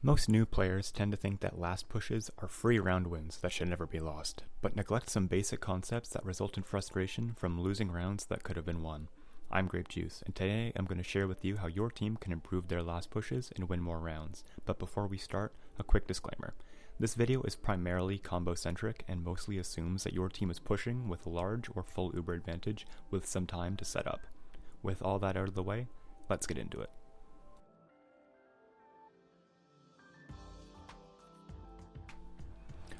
Most new players tend to think that last pushes are free round wins that should never be lost, but neglect some basic concepts that result in frustration from losing rounds that could have been won. I'm Grape Juice, and today I'm going to share with you how your team can improve their last pushes and win more rounds. But before we start, a quick disclaimer. This video is primarily combo-centric and mostly assumes that your team is pushing with large or full Uber advantage with some time to set up. With all that out of the way, let's get into it.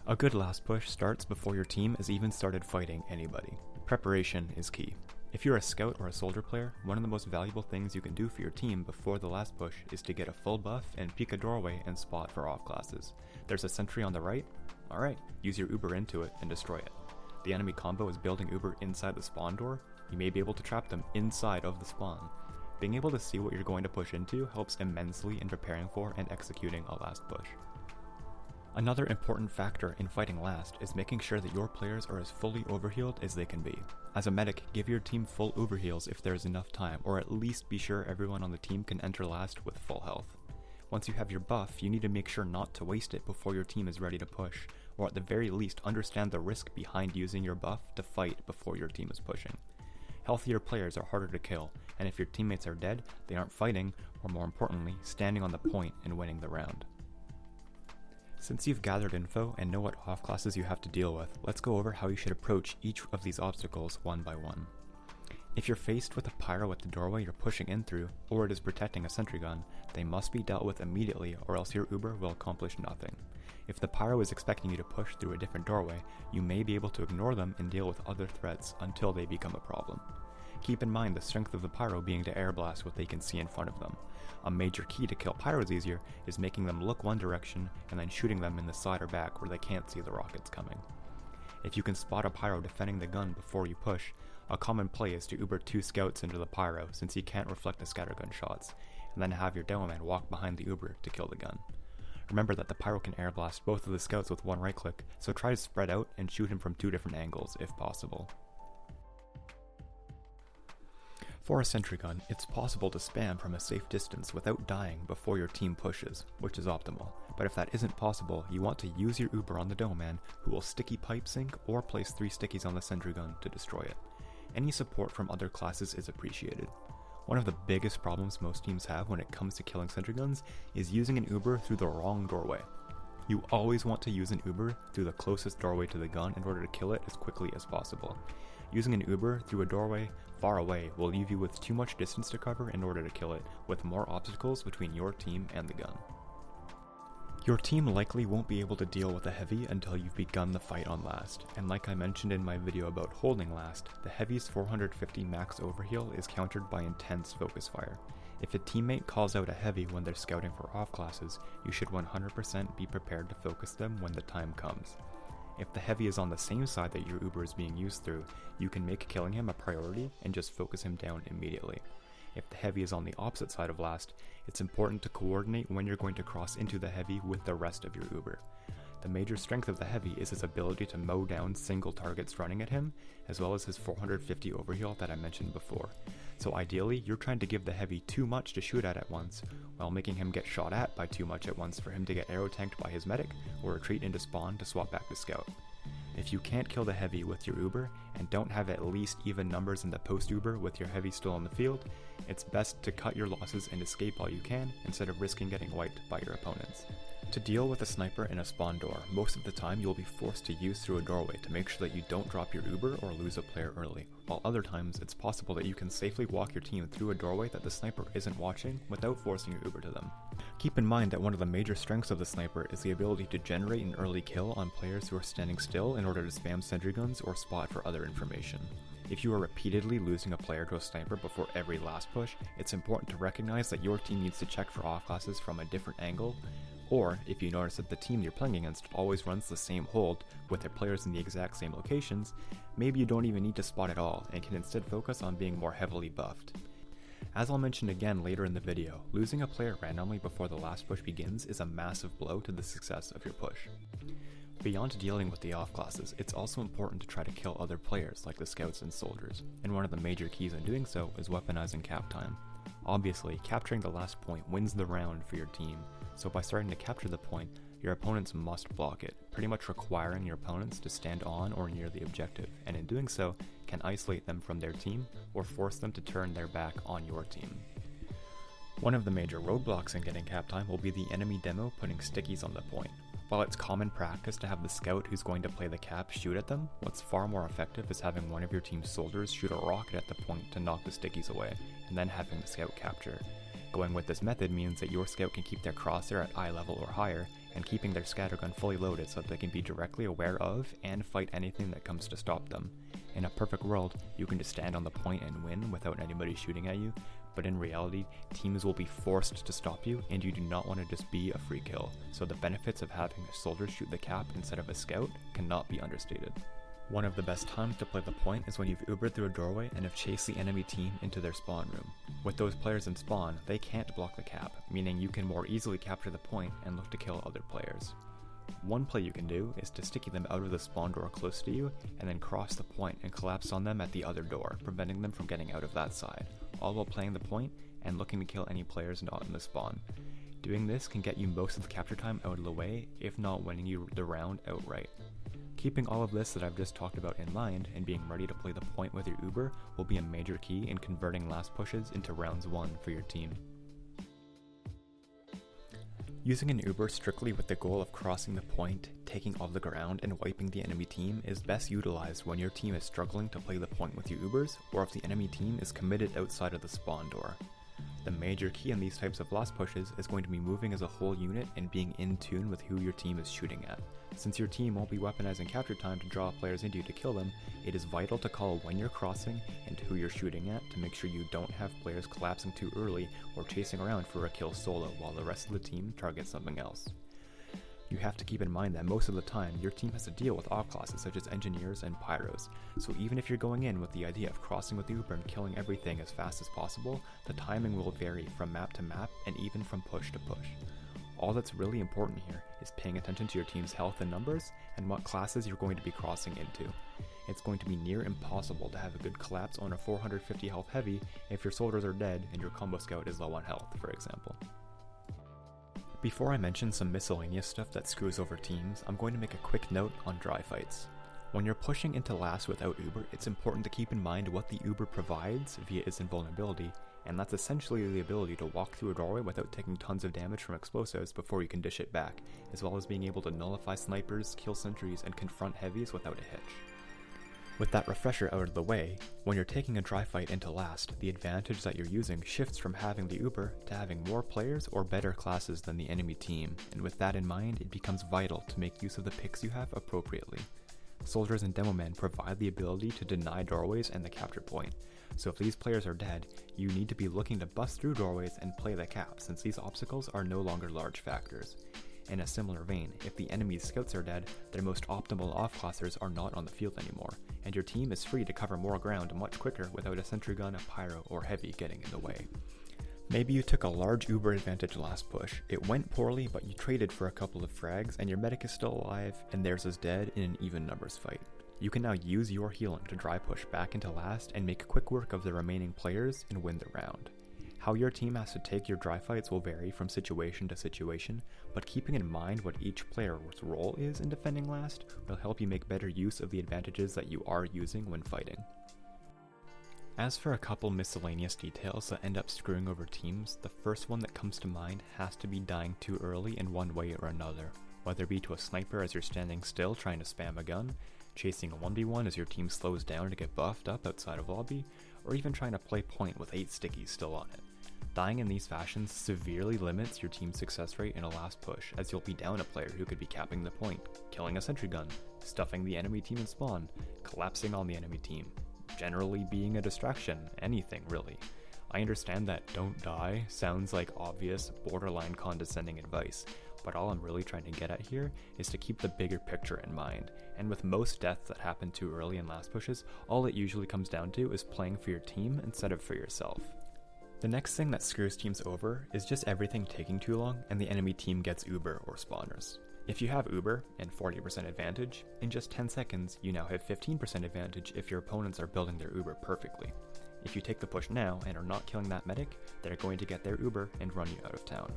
A good last push starts before your team has even started fighting anybody. Preparation is key. If you're a scout or a soldier player, one of the most valuable things you can do for your team before the last push is to get a full buff and peek a doorway and spot for off classes. There's a sentry on the right? Alright, use your Uber into it and destroy it. The enemy combo is building Uber inside the spawn door. You may be able to trap them inside of the spawn. Being able to see what you're going to push into helps immensely in preparing for and executing a last push. Another important factor in fighting last is making sure that your players are as fully overhealed as they can be. As a medic, give your team full overheals if there is enough time, or at least be sure everyone on the team can enter last with full health. Once you have your buff, you need to make sure not to waste it before your team is ready to push, or at the very least understand the risk behind using your buff to fight before your team is pushing. Healthier players are harder to kill, and if your teammates are dead, they aren't fighting, or more importantly, standing on the point and winning the round. Since you've gathered info and know what off classes you have to deal with, let's go over how you should approach each of these obstacles one by one. If you're faced with a pyro at the doorway you're pushing in through, or it is protecting a sentry gun, they must be dealt with immediately or else your Uber will accomplish nothing. If the pyro is expecting you to push through a different doorway, you may be able to ignore them and deal with other threats until they become a problem. Keep in mind the strength of the pyro being to air blast what they can see in front of them. A major key to kill pyros easier is making them look one direction and then shooting them in the side or back where they can't see the rockets coming. If you can spot a pyro defending the gun before you push, a common play is to Uber 2 scouts into the pyro since he can't reflect the scattergun shots, and then have your demo man walk behind the Uber to kill the gun. Remember that the pyro can air blast both of the scouts with one right click, so try to spread out and shoot him from 2 different angles if possible. For a sentry gun, it's possible to spam from a safe distance without dying before your team pushes, which is optimal. But if that isn't possible, you want to use your Uber on the dome man, who will sticky pipe sync or place 3 stickies on the sentry gun to destroy it. Any support from other classes is appreciated. One of the biggest problems most teams have when it comes to killing sentry guns is using an Uber through the wrong doorway. You always want to use an Uber through the closest doorway to the gun in order to kill it as quickly as possible. Using an Uber through a doorway far away will leave you with too much distance to cover in order to kill it, with more obstacles between your team and the gun. Your team likely won't be able to deal with a heavy until you've begun the fight on last, and like I mentioned in my video about holding last, the heavy's 450 max overheal is countered by intense focus fire. If a teammate calls out a heavy when they're scouting for off classes, you should 100% be prepared to focus them when the time comes. If the heavy is on the same side that your Uber is being used through, you can make killing him a priority and just focus him down immediately. If the heavy is on the opposite side of last, it's important to coordinate when you're going to cross into the heavy with the rest of your Uber. The major strength of the heavy is his ability to mow down single targets running at him, as well as his 450 overheal that I mentioned before. So ideally, you're trying to give the heavy too much to shoot at once, while making him get shot at by too much at once for him to get arrow tanked by his medic, or retreat into spawn to swap back to scout. If you can't kill the heavy with your Uber, and don't have at least even numbers in the post-Uber with your heavy still on the field, it's best to cut your losses and escape all you can, instead of risking getting wiped by your opponents. To deal with a sniper in a spawn door, most of the time you'll be forced to use through a doorway to make sure that you don't drop your Uber or lose a player early, while other times it's possible that you can safely walk your team through a doorway that the sniper isn't watching without forcing your Uber to them. Keep in mind that one of the major strengths of the sniper is the ability to generate an early kill on players who are standing still in order to spam sentry guns or spot for other information. If you are repeatedly losing a player to a sniper before every last push, it's important to recognize that your team needs to check for off classes from a different angle, or if you notice that the team you're playing against always runs the same hold with their players in the exact same locations, maybe you don't even need to spot at all and can instead focus on being more heavily buffed. As I'll mention again later in the video, losing a player randomly before the last push begins is a massive blow to the success of your push. Beyond dealing with the off classes, it's also important to try to kill other players like the scouts and soldiers, and one of the major keys in doing so is weaponizing cap time. Obviously, capturing the last point wins the round for your team, so by starting to capture the point, your opponents must block it, pretty much requiring your opponents to stand on or near the objective, and in doing so, can isolate them from their team or force them to turn their back on your team. One of the major roadblocks in getting cap time will be the enemy demo putting stickies on the point. While it's common practice to have the scout who's going to play the cap shoot at them, what's far more effective is having one of your team's soldiers shoot a rocket at the point to knock the stickies away, and then having the scout capture. Going with this method means that your scout can keep their crosshair at eye level or higher, and keeping their scattergun fully loaded so that they can be directly aware of and fight anything that comes to stop them. In a perfect world, you can just stand on the point and win without anybody shooting at you, but in reality, teams will be forced to stop you, and you do not want to just be a free kill, so the benefits of having a soldier shoot the cap instead of a scout cannot be understated. One of the best times to play the point is when you've Ubered through a doorway and have chased the enemy team into their spawn room. With those players in spawn, they can't block the cap, meaning you can more easily capture the point and look to kill other players. One play you can do is to sticky them out of the spawn door close to you, and then cross the point and collapse on them at the other door, preventing them from getting out of that side, all while playing the point and looking to kill any players not in the spawn. Doing this can get you most of the capture time out of the way, if not winning you the round outright. Keeping all of this that I've just talked about in mind and being ready to play the point with your Uber will be a major key in converting last pushes into rounds won for your team. Using an Uber strictly with the goal of crossing the point, taking off the ground, and wiping the enemy team is best utilized when your team is struggling to play the point with your Ubers, or if the enemy team is committed outside of the spawn door. The major key in these types of last pushes is going to be moving as a whole unit and being in tune with who your team is shooting at. Since your team won't be weaponizing capture time to draw players into you to kill them, it is vital to call when you're crossing and who you're shooting at to make sure you don't have players collapsing too early or chasing around for a kill solo while the rest of the team targets something else. You have to keep in mind that most of the time, your team has to deal with offclasses such as engineers and pyros, so even if you're going in with the idea of crossing with the Uber and killing everything as fast as possible, the timing will vary from map to map and even from push to push. All that's really important here is paying attention to your team's health and numbers and what classes you're going to be crossing into. It's going to be near impossible to have a good collapse on a 450 health heavy if your soldiers are dead and your combo scout is low on health, for example. Before I mention some miscellaneous stuff that screws over teams, I'm going to make a quick note on dry fights. When you're pushing into last without Uber, it's important to keep in mind what the Uber provides via its invulnerability, and that's essentially the ability to walk through a doorway without taking tons of damage from explosives before you can dish it back, as well as being able to nullify snipers, kill sentries, and confront heavies without a hitch. With that refresher out of the way, when you're taking a dry fight into last, the advantage that you're using shifts from having the Uber to having more players or better classes than the enemy team, and with that in mind, it becomes vital to make use of the picks you have appropriately. Soldiers and demo men provide the ability to deny doorways and the capture point, so if these players are dead, you need to be looking to bust through doorways and play the cap, since these obstacles are no longer large factors. In a similar vein, if the enemy's scouts are dead, their most optimal offclassers are not on the field anymore, and your team is free to cover more ground much quicker without a sentry gun, a pyro, or heavy getting in the way. Maybe you took a large Uber advantage last push, it went poorly but you traded for a couple of frags and your medic is still alive and theirs is dead in an even numbers fight. You can now use your healing to dry push back into last and make quick work of the remaining players and win the round. How your team has to take your dry fights will vary from situation to situation, but keeping in mind what each player's role is in defending last will help you make better use of the advantages that you are using when fighting. As for a couple miscellaneous details that end up screwing over teams, the first one that comes to mind has to be dying too early in one way or another, whether it be to a sniper as you're standing still trying to spam a gun, chasing a 1v1 as your team slows down to get buffed up outside of lobby, or even trying to play point with 8 stickies still on it. Dying in these fashions severely limits your team's success rate in a last push, as you'll be down a player who could be capping the point, killing a sentry gun, stuffing the enemy team in spawn, collapsing on the enemy team, generally being a distraction, anything really. I understand that don't die sounds like obvious, borderline condescending advice, but all I'm really trying to get at here is to keep the bigger picture in mind, and with most deaths that happen too early in last pushes, all it usually comes down to is playing for your team instead of for yourself. The next thing that screws teams over is just everything taking too long and the enemy team gets Uber or spawners. If you have Uber and 40% advantage, in just 10 seconds you now have 15% advantage if your opponents are building their Uber perfectly. If you take the push now and are not killing that medic, they're going to get their Uber and run you out of town.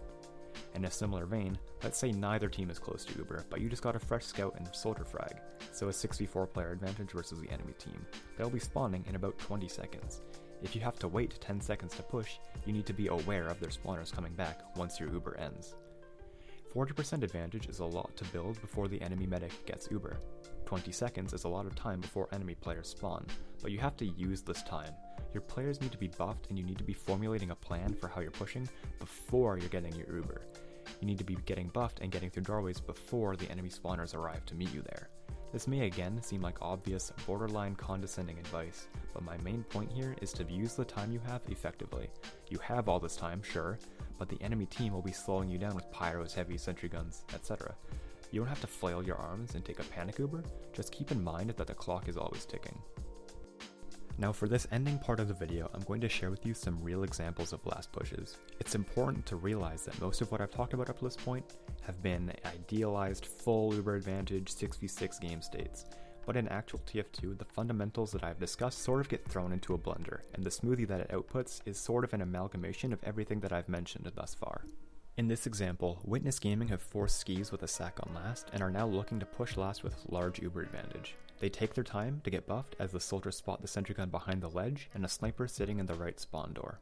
In a similar vein, let's say neither team is close to Uber, but you just got a fresh scout and soldier frag, so a 64 player advantage versus the enemy team. They'll be spawning in about 20 seconds. If you have to wait 10 seconds to push, you need to be aware of their spawners coming back once your Uber ends. 40% advantage is a lot to build before the enemy medic gets Uber. 20 seconds is a lot of time before enemy players spawn, but you have to use this time. Your players need to be buffed and you need to be formulating a plan for how you're pushing before you're getting your Uber. You need to be getting buffed and getting through doorways before the enemy spawners arrive to meet you there. This may again seem like obvious, borderline condescending advice, but my main point here is to use the time you have effectively. You have all this time, sure, but the enemy team will be slowing you down with pyros, heavy sentry guns, etc. You don't have to flail your arms and take a panic Uber, just keep in mind that the clock is always ticking. Now for this ending part of the video, I'm going to share with you some real examples of last pushes. It's important to realize that most of what I've talked about up to this point have been idealized full Uber advantage 6v6 game states, but in actual TF2, the fundamentals that I've discussed sort of get thrown into a blender, and the smoothie that it outputs is sort of an amalgamation of everything that I've mentioned thus far. In this example, Witness Gaming have forced skis with a sack on last and are now looking to push last with large Uber advantage. They take their time to get buffed as the soldiers spot the sentry gun behind the ledge and a sniper sitting in the right spawn door.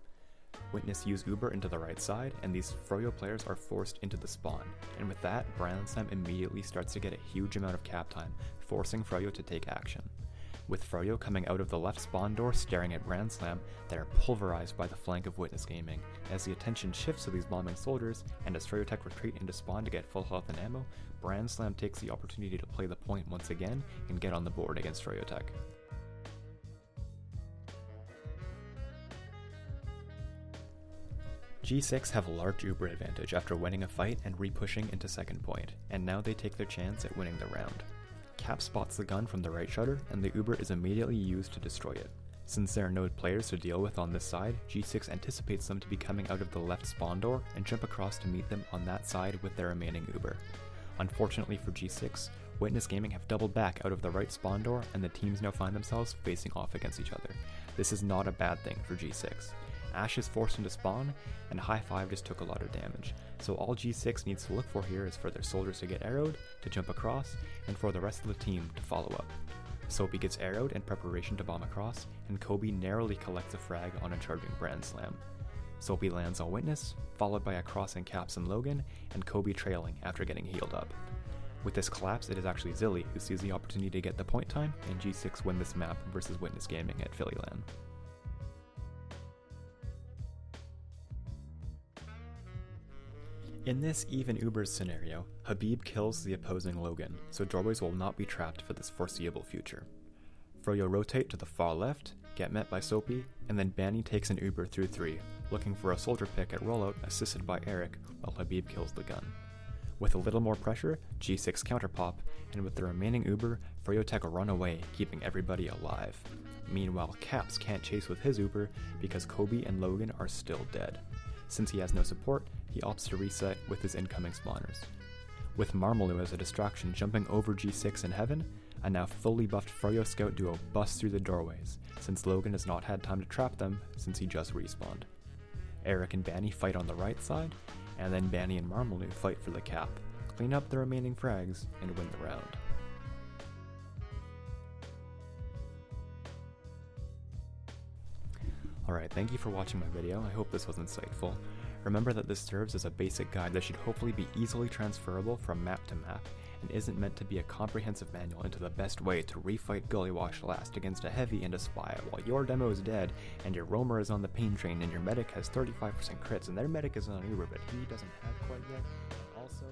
Witness use Uber into the right side and these FROYO players are forced into the spawn, and with that, Brandslam immediately starts to get a huge amount of cap time, forcing FROYO to take action. With FROYO coming out of the left spawn door staring at Brandslam, they are pulverized by the flank of Witness Gaming. As the attention shifts to these bombing soldiers, and as FROYO Tech retreat into spawn to get full health and ammo, Brandslam takes the opportunity to play the point once again and get on the board against FROYO Tech. G6 have a large Uber advantage after winning a fight and re-pushing into second point, and now they take their chance at winning the round. Cap spots the gun from the right shutter, and the Uber is immediately used to destroy it. Since there are no players to deal with on this side, G6 anticipates them to be coming out of the left spawn door and jump across to meet them on that side with their remaining Uber. Unfortunately for G6, Witness Gaming have doubled back out of the right spawn door and the teams now find themselves facing off against each other. This is not a bad thing for G6. Ash is forced into spawn, and High 5 just took a lot of damage, so all G6 needs to look for here is for their soldiers to get arrowed, to jump across, and for the rest of the team to follow up. Soapy gets arrowed in preparation to bomb across, and Kobe narrowly collects a frag on a charging Brandslam. Soapy lands on Witness, followed by a crossing Caps and Logan, and Kobe trailing after getting healed up. With this collapse, it is actually Zilly who sees the opportunity to get the point time, and G6 win this map versus Witness Gaming at Philly LAN. In this even Ubers scenario, Habib kills the opposing Logan, so doorways will not be trapped for this foreseeable future. FROYO rotate to the far left, get met by Soapy, and then Banny takes an Uber through 3, looking for a soldier pick at rollout assisted by Eric while Habib kills the gun. With a little more pressure, G6 counterpop, and with the remaining Uber, FROYO Tech run away, keeping everybody alive. Meanwhile, Caps can't chase with his Uber because Kobe and Logan are still dead. Since he has no support, he opts to reset with his incoming spawners. With Marmaloo as a distraction jumping over G6 in heaven, a now fully buffed FROYO scout duo busts through the doorways, since Logan has not had time to trap them since he just respawned. Eric and Banny fight on the right side, and then Banny and Marmaloo fight for the cap, clean up the remaining frags, and win the round. Alright, thank you for watching my video. I hope this was insightful. Remember that this serves as a basic guide that should hopefully be easily transferable from map to map, and isn't meant to be a comprehensive manual into the best way to refight Gullywash last against a heavy and a spy while your demo is dead, and your roamer is on the pain train, and your medic has 35% crits, and their medic is on Uber, but he doesn't have quite yet, and also